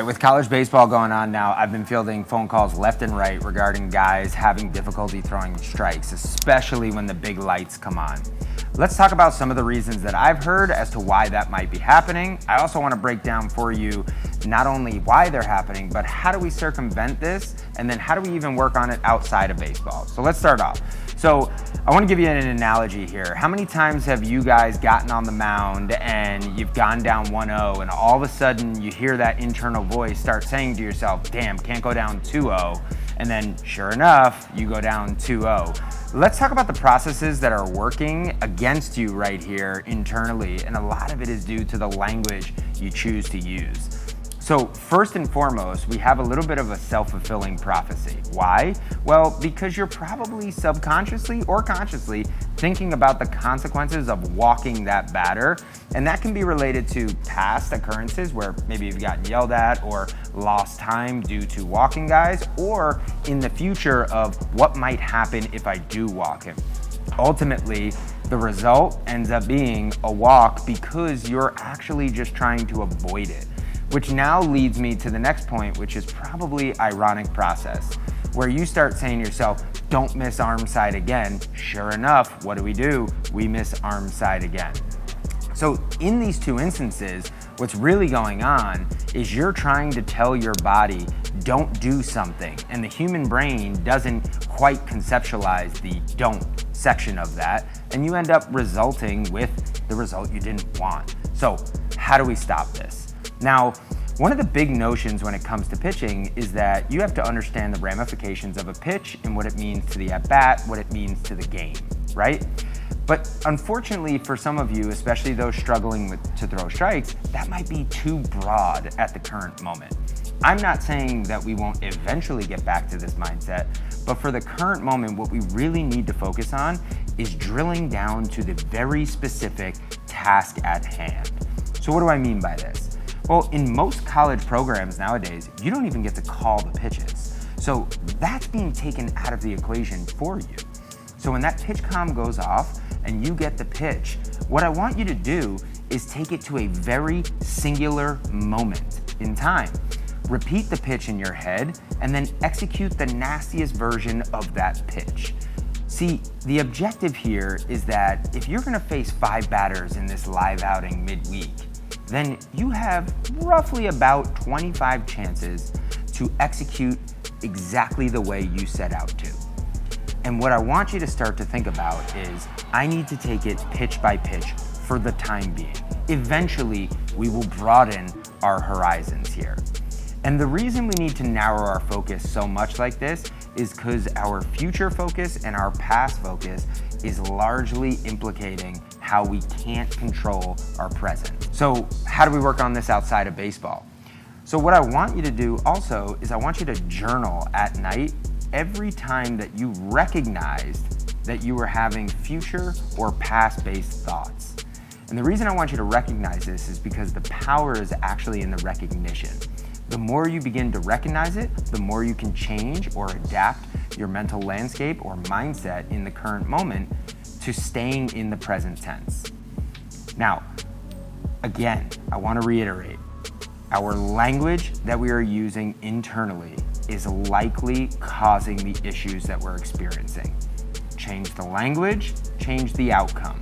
right, with college baseball going on now, I've been fielding phone calls left and right regarding guys having difficulty throwing strikes, especially when the big lights come on. Let's talk about some of the reasons that I've heard as to why that might be happening. I also want to break down for you not only why they're happening, but how do we circumvent this, and then how do we even work on it outside of baseball? So let's start off. So I want to give you an analogy here. How many times have you guys gotten on the mound and you've gone down 1-0 and all of a sudden you hear that internal voice start saying to yourself, damn, can't go down 2-0. And then sure enough, you go down 2-0. Let's talk about the processes that are working against you right here internally. And a lot of it is due to the language you choose to use. So first and foremost, we have a little bit of a self-fulfilling prophecy. Why? Well, because you're probably subconsciously or consciously thinking about the consequences of walking that batter. And that can be related to past occurrences where maybe you've gotten yelled at or lost time due to walking guys, or in the future of what might happen if I do walk him. Ultimately, the result ends up being a walk because you're actually just trying to avoid it. Which now leads me to the next point, which is probably ironic process, where you start saying to yourself, don't miss arm side again. Sure enough, what do? We miss arm side again. So in these two instances, what's really going on is you're trying to tell your body, don't do something. And the human brain doesn't quite conceptualize the don't section of that. And you end up resulting with the result you didn't want. So how do we stop this? Now, one of the big notions when it comes to pitching is that you have to understand the ramifications of a pitch and what it means to the at-bat, what it means to the game, right? But unfortunately for some of you, especially those struggling to throw strikes, that might be too broad at the current moment. I'm not saying that we won't eventually get back to this mindset, but for the current moment, what we really need to focus on is drilling down to the very specific task at hand. So what do I mean by this? Well, in most college programs nowadays, you don't even get to call the pitches. So that's being taken out of the equation for you. So when that pitch comm goes off and you get the pitch, what I want you to do is take it to a very singular moment in time. Repeat the pitch in your head and then execute the nastiest version of that pitch. See, the objective here is that if you're gonna face 5 batters in this live outing midweek, then you have roughly about 25 chances to execute exactly the way you set out to. And what I want you to start to think about is, I need to take it pitch by pitch for the time being. Eventually, we will broaden our horizons here. And the reason we need to narrow our focus so much like this is because our future focus and our past focus is largely implicating how we can't control our present. So how do we work on this outside of baseball? So what I want you to do also is I want you to journal at night every time that you recognized that you were having future or past-based thoughts. And the reason I want you to recognize this is because the power is actually in the recognition. The more you begin to recognize it, the more you can change or adapt your mental landscape or mindset in the current moment to staying in the present tense. Now, again, I want to reiterate, our language that we are using internally is likely causing the issues that we're experiencing. Change the language, change the outcome.